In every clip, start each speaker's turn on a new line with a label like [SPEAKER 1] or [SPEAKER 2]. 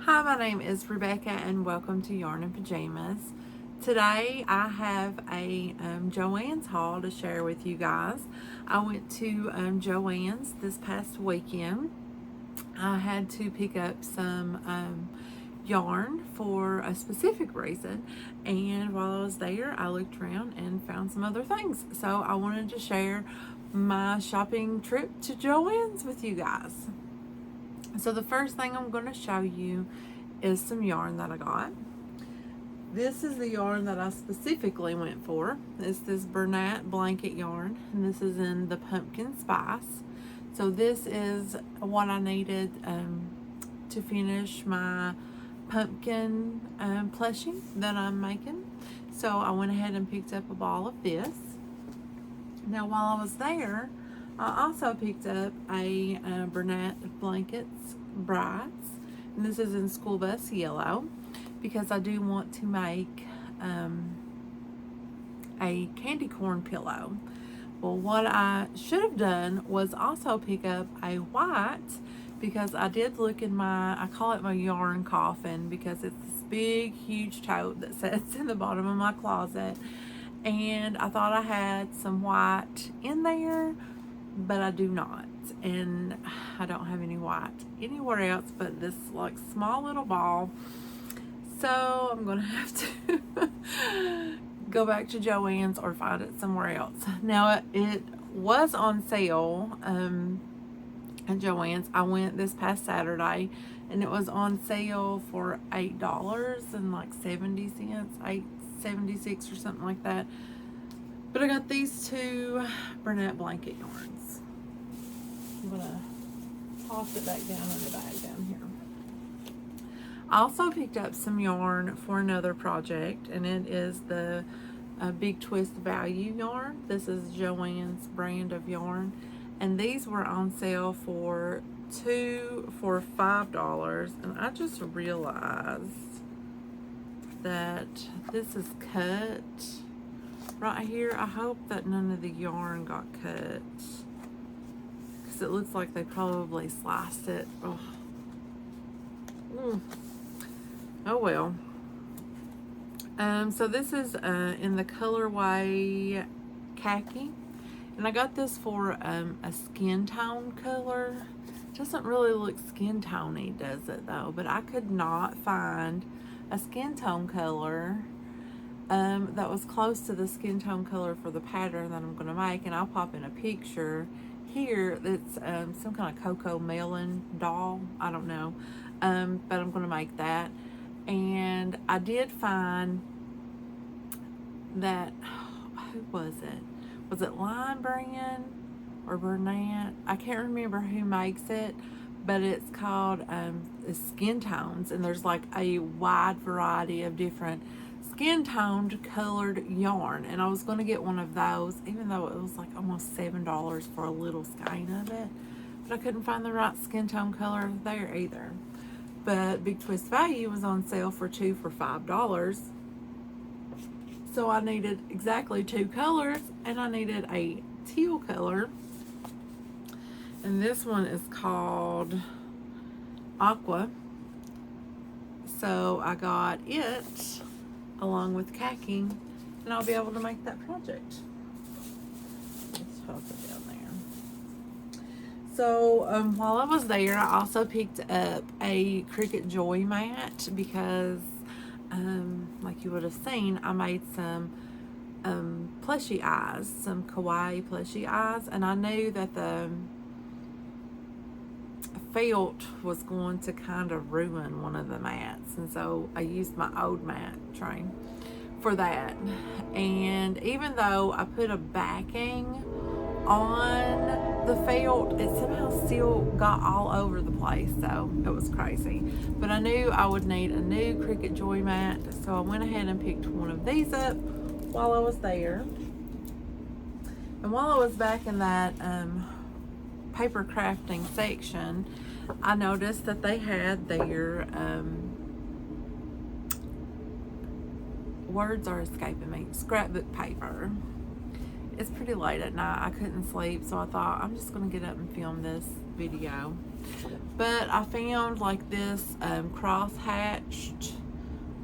[SPEAKER 1] Hi, my name is Rebecca and welcome to Yarn and Pajamas. Today I have a Joann's haul to share with you guys. I went to Joann's this past weekend. I had to pick up some yarn for a specific reason, and while I was there I looked around and found some other things. So I wanted to share my shopping trip to Joann's with you guys. So the first thing I'm going to show you is some yarn that I got. This is the yarn that I specifically went for. It's this Cornett blanket yarn, and this is in the pumpkin spice. So this is what I needed to finish my pumpkin plushie that I'm making. So I went ahead and picked up a ball of this. Now while I was there, I also picked up a Cornett Blankets Brides, and this is in School Bus Yellow, because I do want to make a candy corn pillow. Well, what I should have done was also pick up a white, because I did look in I call it my yarn coffin, because it's this big, huge tote that sits in the bottom of my closet, and I thought I had some white in there, but I do not, and I don't have any white anywhere else but this like small little ball. So I'm gonna have to go back to Joann's or find it somewhere else. Now it was on sale at Joann's. I went this past Saturday and it was on sale for $8 and like 70 cents, $8.76 or something like that. But I got these two Cornett blanket yarns. I'm gonna toss it back down in the bag down here. I also picked up some yarn for another project, and it is the Big Twist Value yarn. This is Joann's brand of yarn, and these were on sale for two for $5. And I just realized that this is cut right here. I hope that none of the yarn got cut, because it looks like they probably sliced it. Oh, oh well. So this is in the colorway khaki, and I got this for a skin tone color. Doesn't really look skin tony, does it though? But I could not find a skin tone color that was close to the skin tone color for the pattern that I'm going to make, and I'll pop in a picture here. That's some kind of cocoa melon doll, I don't know, but I'm going to make that. And I did find that, who was it Line Brand or Cornett? I can't remember who makes it, but it's called Skin Tones, and there's like a wide variety of different skin toned colored yarn, and I was going to get one of those, even though it was like almost $7 for a little skein of it, but I couldn't find the right skin tone color there either. But Big Twist Value was on sale for two for $5, so I needed exactly two colors, and I needed a teal color, and this one is called Aqua, so I got it along with khaki, and I'll be able to make that project. Let's toss it down there. So while I was there, I also picked up a Cricut Joy mat, because like you would have seen, I made some plushie eyes, some kawaii plushie eyes, and I knew that the felt was going to kind of ruin one of the mats, and so I used my old mat train for that. And even though I put a backing on the felt, it somehow still got all over the place, so it was crazy. But I knew I would need a new Cricut Joy mat, so I went ahead and picked one of these up while I was there. And while I was back in that paper crafting section, I noticed that they had their words are escaping me, scrapbook paper. It's pretty late at night, I couldn't sleep, so I thought I'm just gonna get up and film this video. But I found like this cross-hatched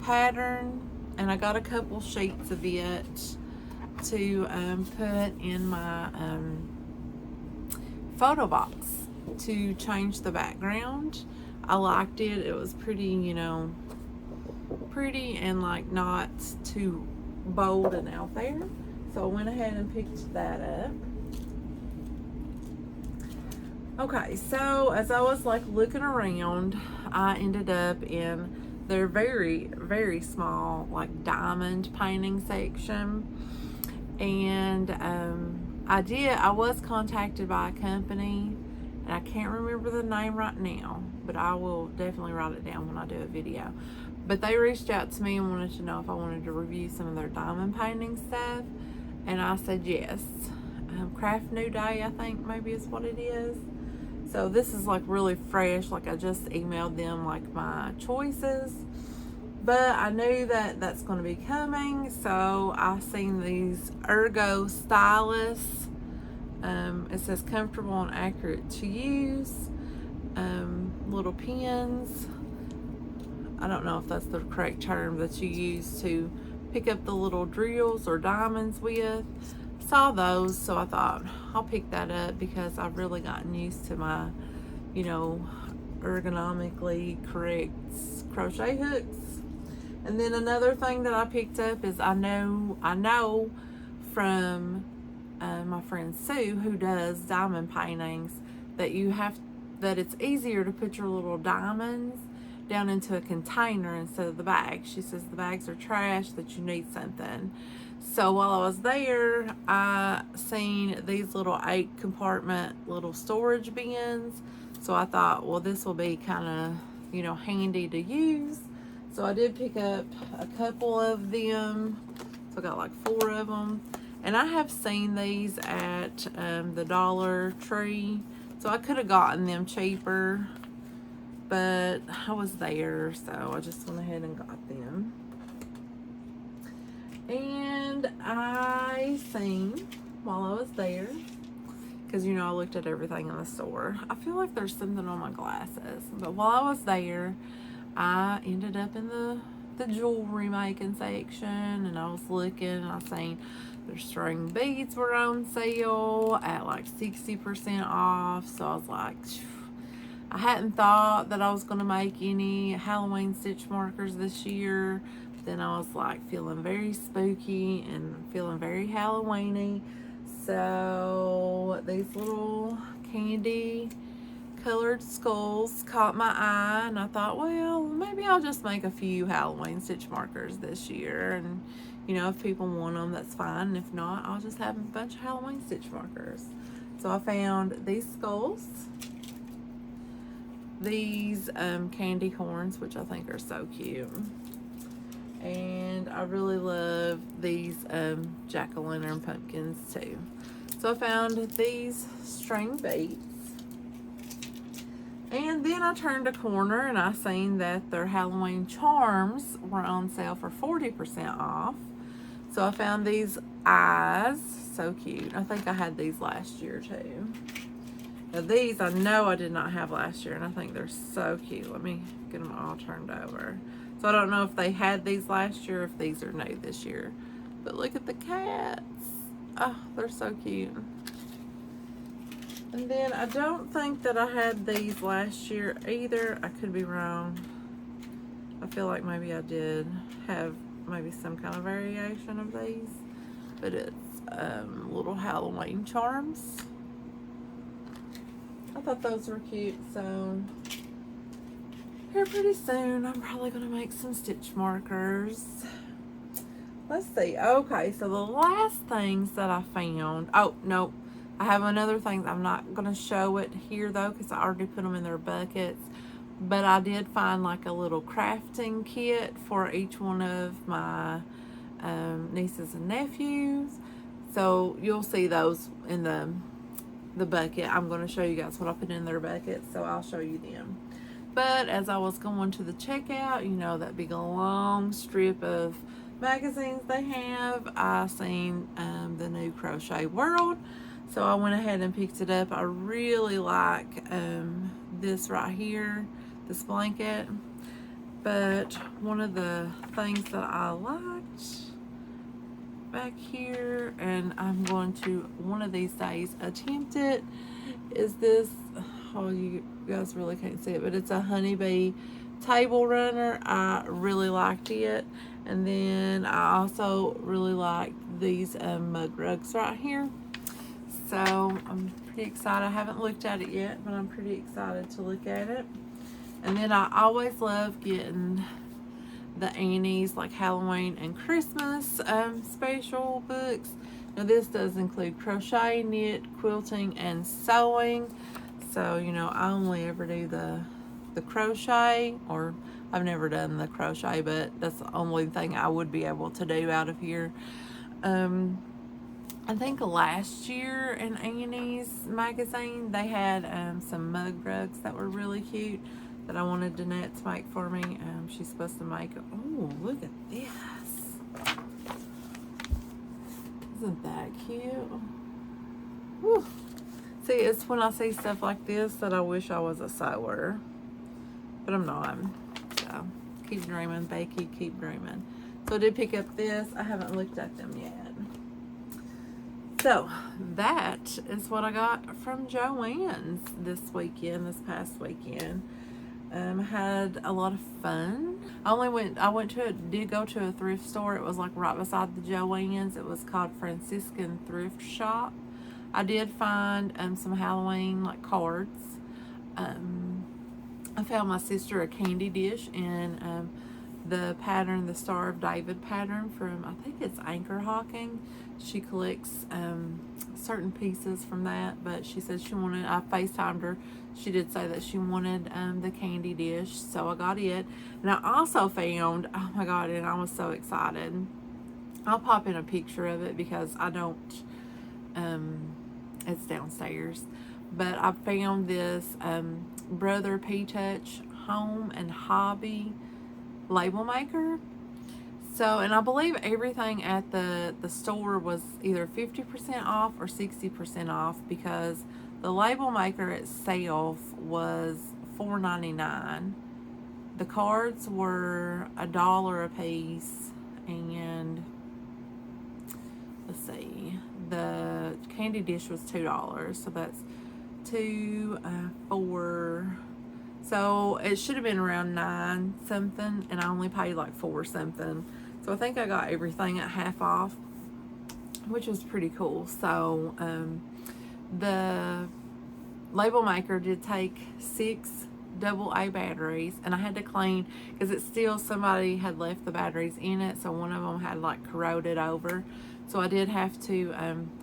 [SPEAKER 1] pattern, and I got a couple sheets of it to put in my photo box to change the background. I liked it. It was pretty, you know, pretty and like not too bold and out there. So I went ahead and picked that up. Okay, so as I was like looking around, I ended up in their very, very small like diamond painting section. And I was contacted by a company, and I can't remember the name right now, but I will definitely write it down when I do a video. But they reached out to me and wanted to know if I wanted to review some of their diamond painting stuff, and I said yes. Craft New Day, I think maybe is what it is. So this is like really fresh. Like I just emailed them like my choices, but I knew that that's going to be coming. So I seen these Ergo Stylus. It says comfortable and accurate to use. Little pins. I don't know if that's the correct term that you use to pick up the little drills or diamonds with. Saw those, so I thought I'll pick that up because I've really gotten used to my, you know, ergonomically correct crochet hooks. And then another thing that I picked up is I know from my friend Sue, who does diamond paintings, that it's easier to put your little diamonds down into a container instead of the bag. She says the bags are trash, that you need something. So while I was there, I seen these little 8-compartment little storage bins. So I thought, well, this will be kind of, you know, handy to use. So I did pick up a couple of them. So I got like 4 of them. And I have seen these at the Dollar Tree. So I could have gotten them cheaper, but I was there, so I just went ahead and got them. And I seen while I was there, because you know I looked at everything in the store, I feel like there's something on my glasses, but while I was there, I ended up in the jewelry making section, and I was looking, and I seen their string beads were on sale at like 60% off. So I was like, I hadn't thought that I was going to make any Halloween stitch markers this year. Then I was like feeling very spooky and feeling very Halloweeny. So these little candy colored skulls caught my eye, and I thought, well, maybe I'll just make a few Halloween stitch markers this year, and you know, if people want them, that's fine, and if not, I'll just have a bunch of Halloween stitch markers. So I found these skulls, these candy corns, which I think are so cute, and I really love these jack-o'-lantern pumpkins too. So I found these string beads. And then I turned a corner and I seen that their Halloween charms were on sale for 40% off. So I found these eyes, so cute. I think I had these last year too. Now these I know I did not have last year, and I think they're so cute. Let me get them all turned over. So I don't know if they had these last year, or if these are new this year. But look at the cats. Oh, they're so cute. And then I don't think that I had these last year either. I could be wrong. I feel like maybe I did have maybe some kind of variation of these. But it's little Halloween charms. I thought those were cute. So here pretty soon I'm probably going to make some stitch markers. Let's see. Okay, so the last things that I found. Oh, no. I have another thing. I'm not going to show it here though, because I already put them in their buckets. But I did find like a little crafting kit for each one of my nieces and nephews. So you'll see those in the bucket. I'm going to show you guys what I put in their bucket, so I'll show you them. But as I was going to the checkout, you know, that big long strip of magazines they have, I seen the new Crochet World. So I went ahead and picked it up. I really like this right here, this blanket. But one of the things that I liked back here, and I'm going to one of these days attempt it, is this. Oh, you guys really can't see it, but it's a honeybee table runner. I really liked it. And then I also really liked these mug rugs right here. So I'm pretty excited. I haven't looked at it yet, but I'm pretty excited to look at it. And then I always love getting the Annie's like Halloween and Christmas special books. Now this does include crochet, knit, quilting, and sewing. So, you know, I only ever do the crochet, or I've never done the crochet, but that's the only thing I would be able to do out of here. I think last year in Annie's magazine, they had some mug rugs that were really cute that I wanted Danette to make for me. She's supposed to make, oh, look at this. Isn't that cute? Whew. See, it's when I see stuff like this that I wish I was a sewer, but I'm not. So, keep dreaming, Becky, keep dreaming. So I did pick up this. I haven't looked at them yet. So, that is what I got from Joann's this past weekend. Had a lot of fun. Did go to a thrift store. It was like right beside the Joann's. It was called Franciscan Thrift Shop. I did find some Halloween like cards. I found my sister a candy dish in the pattern, the Star of David pattern from, I think it's Anchor Hawking. She collects certain pieces from that, but she said I FaceTimed her. She did say that she wanted the candy dish, so I got it. And I also found, oh my God, and I was so excited. I'll pop in a picture of it because I don't, it's downstairs. But I found this Brother P-Touch Home and Hobby label maker. So, and I believe everything at the store was either 50% off or 60% off, because the label maker itself was $4.99. The cards were $1 a piece, and let's see, the candy dish was $2. So that's 2, 4. So it should have been around 9 something, and I only paid like 4 something. So I think I got everything at half off, which was pretty cool. So the label maker did take 6 AA batteries, and I had to clean because it's still, somebody had left the batteries in it, so one of them had like corroded over. So I did have to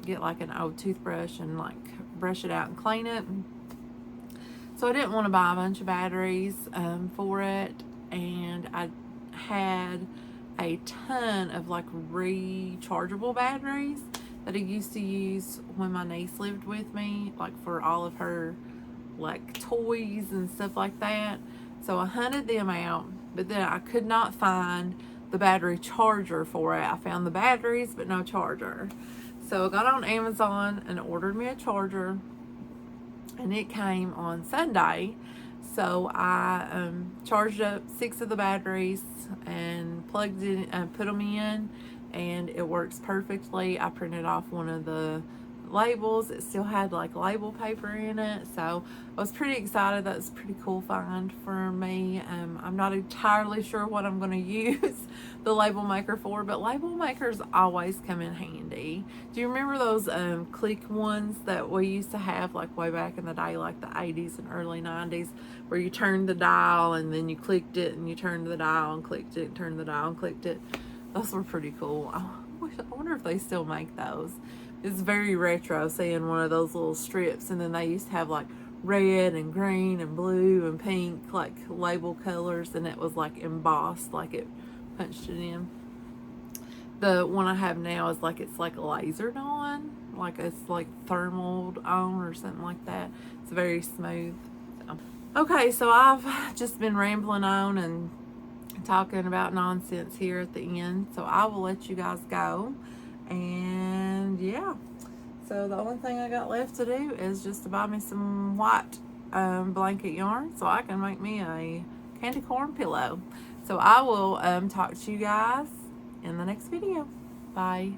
[SPEAKER 1] get like an old toothbrush and like brush it out and clean it. So I didn't want to buy a bunch of batteries for it, and I had a ton of like rechargeable batteries that I used to use when my niece lived with me, like for all of her like toys and stuff like that. So I hunted them out, but then I could not find the battery charger for it. I found the batteries but no charger. So I got on Amazon and ordered me a charger, and it came on Sunday. So I charged up 6 of the batteries and plugged it and put them in, and it works perfectly. I printed off one of the labels. It still had like label paper in it, so I was pretty excited. That was a pretty cool find for me. I'm not entirely sure what I'm going to use the label maker for, but label makers always come in handy. Do you remember those click ones that we used to have like way back in the day, like the 80s and early 90s, where you turned the dial and then you clicked it, and you turned the dial and clicked it, and turned the dial and clicked it? Those were pretty cool. I wonder if they still make those. It's very retro seeing one of those little strips, and then they used to have like red and green and blue and pink like label colors, and it was like embossed, like it punched it in. The one I have now is like, it's like lasered on, like it's like thermaled on or something like that. It's very smooth. Okay, so I've just been rambling on and talking about nonsense here at the end, so I will let you guys go. And yeah, So the only thing I got left to do is just to buy me some white blanket yarn so I can make me a candy corn pillow. So I will talk to you guys in the next video. Bye.